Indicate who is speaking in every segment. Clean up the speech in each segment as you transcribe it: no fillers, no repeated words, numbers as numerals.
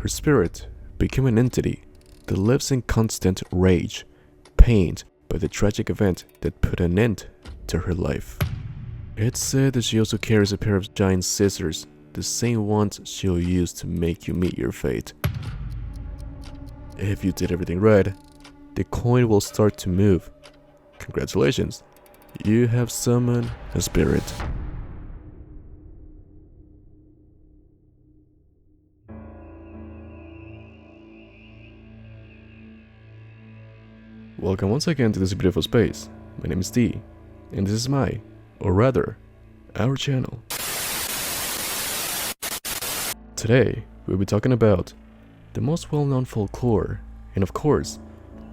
Speaker 1: Her spirit became an entity that lives in constant rage, pained by the tragic event that put an end to her life. It's said that she also carries a pair of giant scissors, the same ones she'll use to make you meet your fate. If you did everything right, the coin will start to move. Congratulations, you have summoned a spirit. Welcome once again to this beautiful space. My name is D, and this is my, or rather, our channel. Today, we'll be talking about the most well-known folklore, and of course,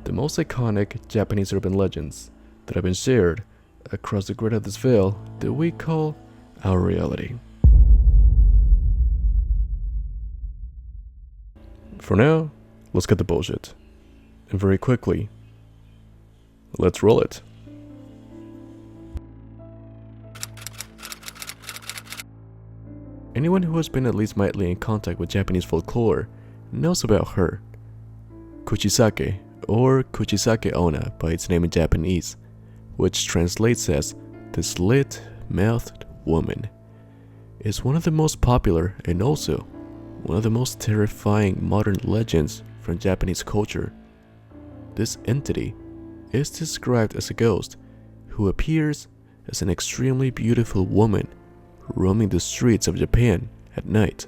Speaker 1: the most iconic Japanese urban legends that have been shared across the grid of this veil that we call our reality. For now, let's cut the bullshit. And very quickly, let's roll it. Anyone who has been at least mildly in contact with Japanese folklore knows about her. Kuchisake, or Kuchisake Onna by its name in Japanese, which translates as the slit-mouthed woman, is one of the most popular and also one of the most terrifying modern legends from Japanese culture. This entity is described as a ghost who appears as an extremely beautiful woman roaming the streets of Japan at night.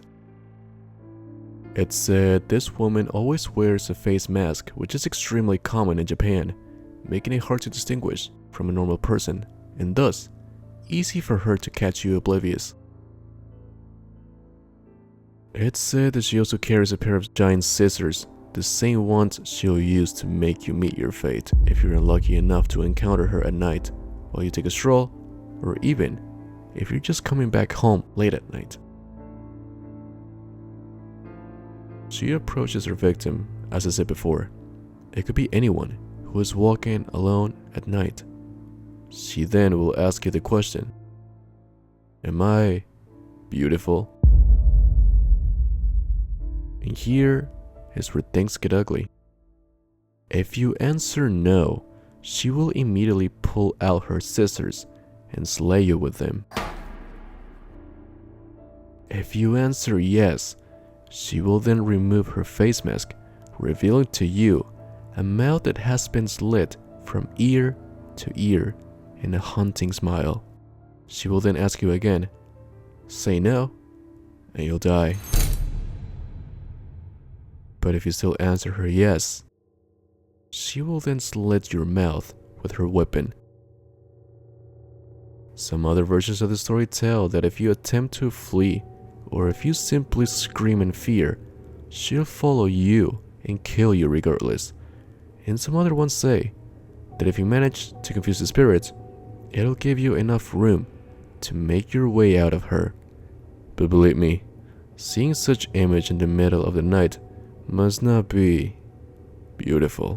Speaker 1: It's said this woman always wears a face mask, which is extremely common in Japan, making it hard to distinguish from a normal person, and thus easy for her to catch you oblivious. It's said that she also carries a pair of giant scissors, the same ones she'll use to make you meet your fate if you're unlucky enough to encounter her at night while you take a stroll, or even if you're just coming back home late at night. She approaches her victim, as I said before. It could be anyone who is walking alone at night. She then will ask you the question, "Am I beautiful?" And here is where things get ugly. If you answer no, she will immediately pull out her scissors and slay you with them. If you answer yes, she will then remove her face mask, revealing to you a mouth that has been slit from ear to ear in a haunting smile. She will then ask you again, say no, and you'll die. But if you still answer her yes, she will then slit your mouth with her weapon. Some other versions of the story tell that if you attempt to flee, or if you simply scream in fear, she'll follow you and kill you regardless. And some other ones say that if you manage to confuse the spirits, it'll give you enough room to make your way out of her. But believe me, seeing such image in the middle of the night must not be beautiful.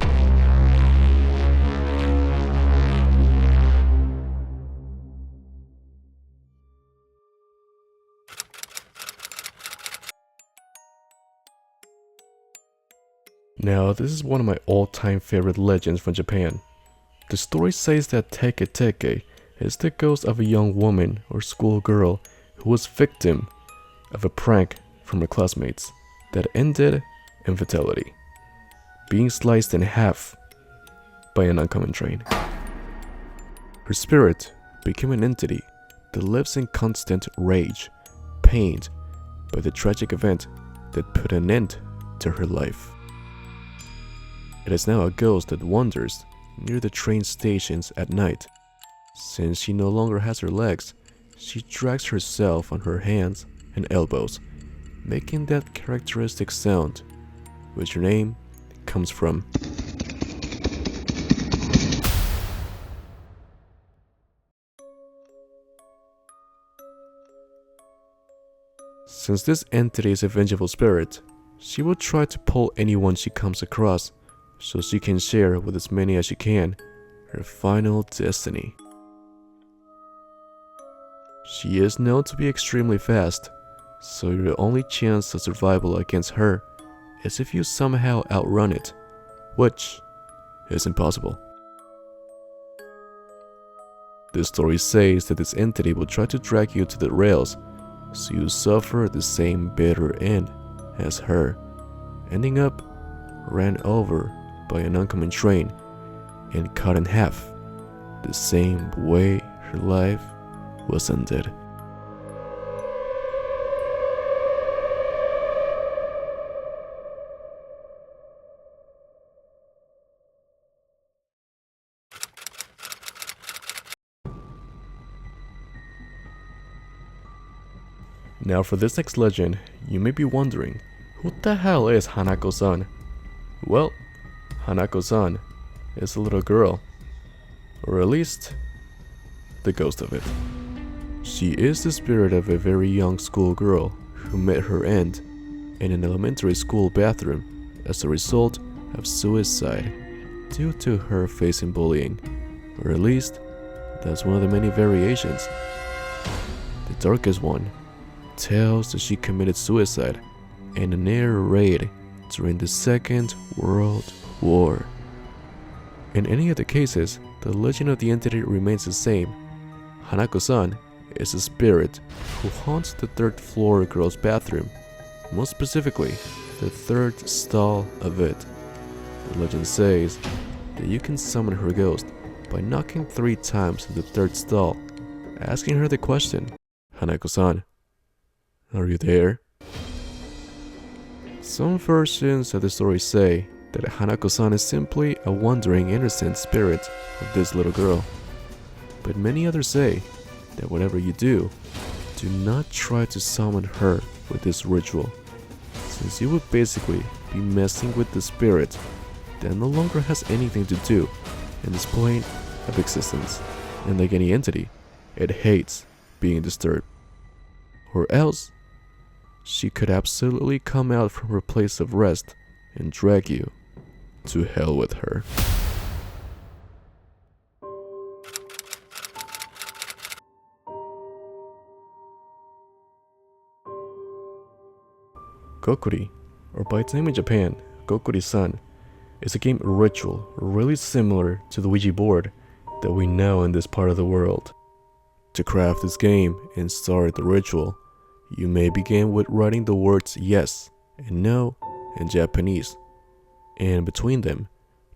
Speaker 1: Now, this is one of my all-time favorite legends from Japan. The story says that Teke Teke is the ghost of a young woman or schoolgirl who was victim of a prank from her classmates that ended in fatality, being sliced in half by an oncoming train. Her spirit became an entity that lives in constant rage, pained by the tragic event that put an end to her life. It is now a ghost that wanders near the train stations at night. Since she no longer has her legs, she drags herself on her hands and elbows, making that characteristic sound, which her name comes from. Since this entity is a vengeful spirit, she will try to pull anyone she comes across so she can share with as many as she can her final destiny. She is known to be extremely fast, so your only chance of survival against her as if you somehow outrun it, which is impossible. The story says that this entity will try to drag you to the rails, so you suffer the same bitter end as her, ending up ran over by an oncoming train and cut in half, the same way her life was ended. Now for this next legend, you may be wondering, who the hell is Hanako-san? Well, Hanako-san is a little girl, or at least the ghost of it. She is the spirit of a very young schoolgirl who met her end in an elementary school bathroom as a result of suicide due to her facing bullying, or at least that's one of the many variations. The darkest one tells that she committed suicide in an air raid during the Second World War. In any of the cases, the legend of the entity remains the same. Hanako-san is a spirit who haunts the third floor girl's bathroom, most specifically, the third stall of it. The legend says that you can summon her ghost by knocking 3 times on the third stall, asking her the question, "Hanako-san, are you there?" Some versions of the story say that Hanako-san is simply a wandering innocent spirit of this little girl. But many others say that whatever you do not try to summon her with this ritual, since you would basically be messing with the spirit that no longer has anything to do in this plane of existence, and like any entity, it hates being disturbed. Or else, she could absolutely come out from her place of rest and drag you to hell with her. Gokuri, or by its name in Japan, Gokuri-san, is a game ritual really similar to the Ouija board that we know in this part of the world. To craft this game and start the ritual, you may begin with writing the words yes and no in Japanese, and between them,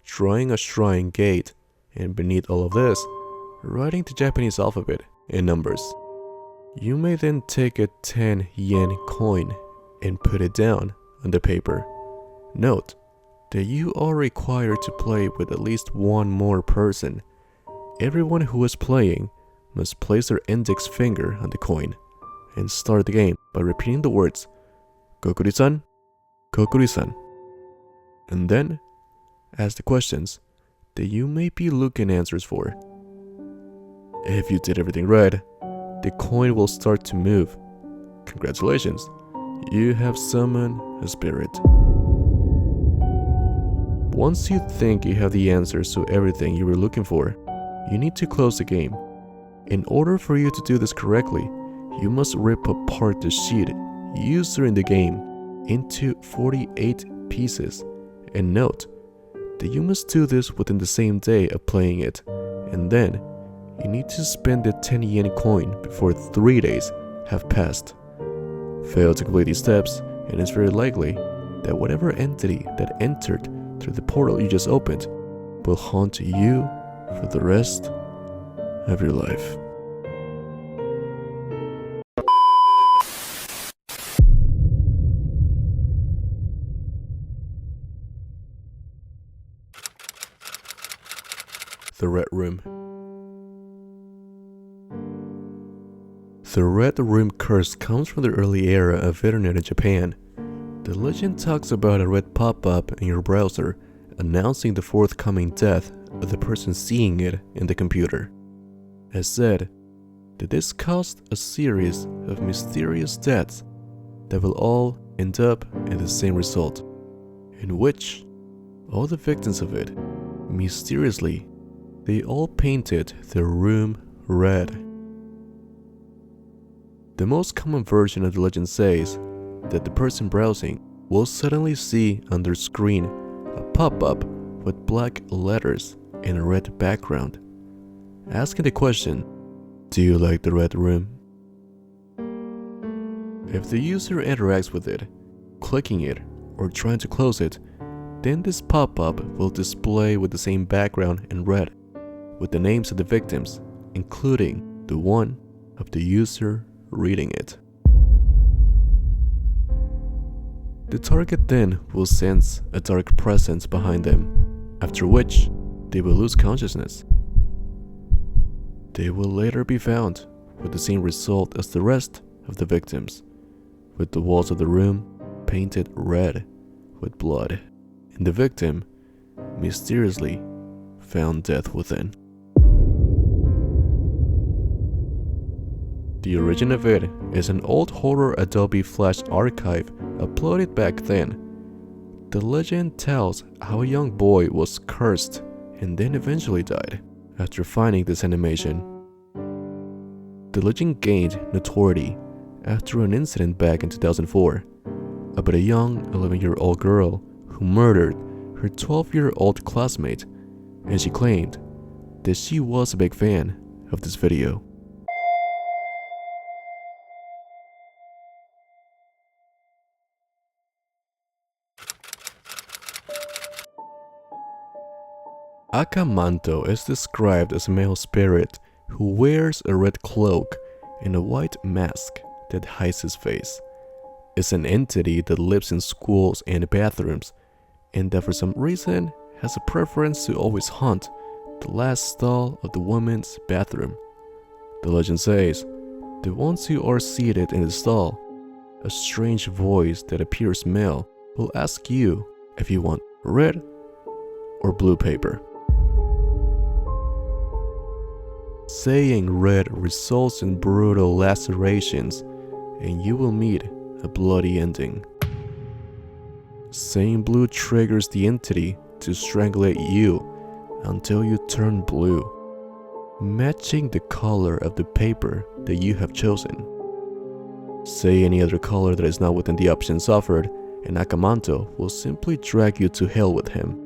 Speaker 1: drawing a shrine gate, and beneath all of this, writing the Japanese alphabet in numbers. You may then take a 10 yen coin and put it down on the paper. Note that you are required to play with at least one more person. Everyone who is playing must place their index finger on the coin and start the game by repeating the words Gokuri-san, Gokuri-san, and then ask the questions that you may be looking answers for. If you did everything right, the coin will start to move. Congratulations, you have summoned a spirit. Once you think you have the answers to everything you were looking for, you need to close the game. In order for you to do this correctly, you must rip apart the sheet used during the game into 48 pieces, and note that you must do this within the same day of playing it, and then you need to spend the 10 yen coin before 3 days have passed. Fail to complete these steps, and it's very likely that whatever entity that entered through the portal you just opened will haunt you for the rest of your life. The Red Room. The Red Room curse comes from the early era of internet in Japan. The legend talks about a red pop-up in your browser announcing the forthcoming death of the person seeing it in the computer. As said, that this caused a series of mysterious deaths that will all end up in the same result, in which all the victims of it, mysteriously, they all painted the room red. The most common version of the legend says that the person browsing will suddenly see on their screen a pop-up with black letters and a red background, asking the question, "Do you like the red room?" If the user interacts with it, clicking it or trying to close it, then this pop-up will display with the same background in red, with the names of the victims, including the one of the user reading it. The target then will sense a dark presence behind them, after which they will lose consciousness. They will later be found with the same result as the rest of the victims, with the walls of the room painted red with blood, and the victim mysteriously found dead within. The origin of it is an old horror Adobe Flash archive uploaded back then. The legend tells how a young boy was cursed and then eventually died after finding this animation. The legend gained notoriety after an incident back in 2004 about a young 11-year-old girl who murdered her 12-year-old classmate, and she claimed that she was a big fan of this video. Akamanto is described as a male spirit who wears a red cloak and a white mask that hides his face. It's an entity that lives in schools and bathrooms, and that for some reason has a preference to always haunt the last stall of the women's bathroom. The legend says that once you are seated in the stall, a strange voice that appears male will ask you if you want red or blue paper. Saying red results in brutal lacerations, and you will meet a bloody ending. Saying blue triggers the entity to strangulate you until you turn blue, matching the color of the paper that you have chosen. Say any other color that is not within the options offered, and Akamanto will simply drag you to hell with him.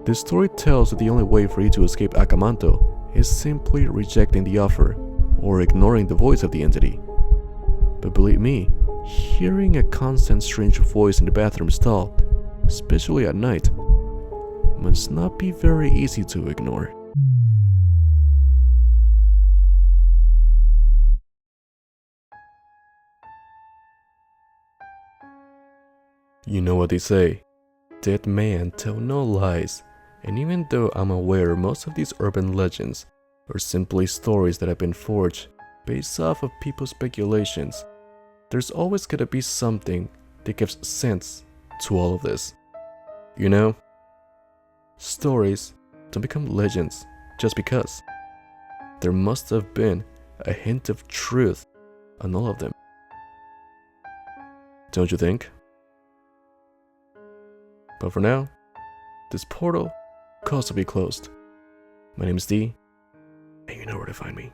Speaker 1: The story tells that the only way for you to escape Akamanto is simply rejecting the offer or ignoring the voice of the entity. But believe me, hearing a constant strange voice in the bathroom stall, especially at night, must not be very easy to ignore. You know what they say, dead men tell no lies, and even though I'm aware most of these urban legends are simply stories that have been forged based off of people's speculations, there's always gonna be something that gives sense to all of this. You know, stories don't become legends just because. There must have been a hint of truth on all of them. Don't you think? But for now, this portal calls to be closed. My name is D, and you know where to find me.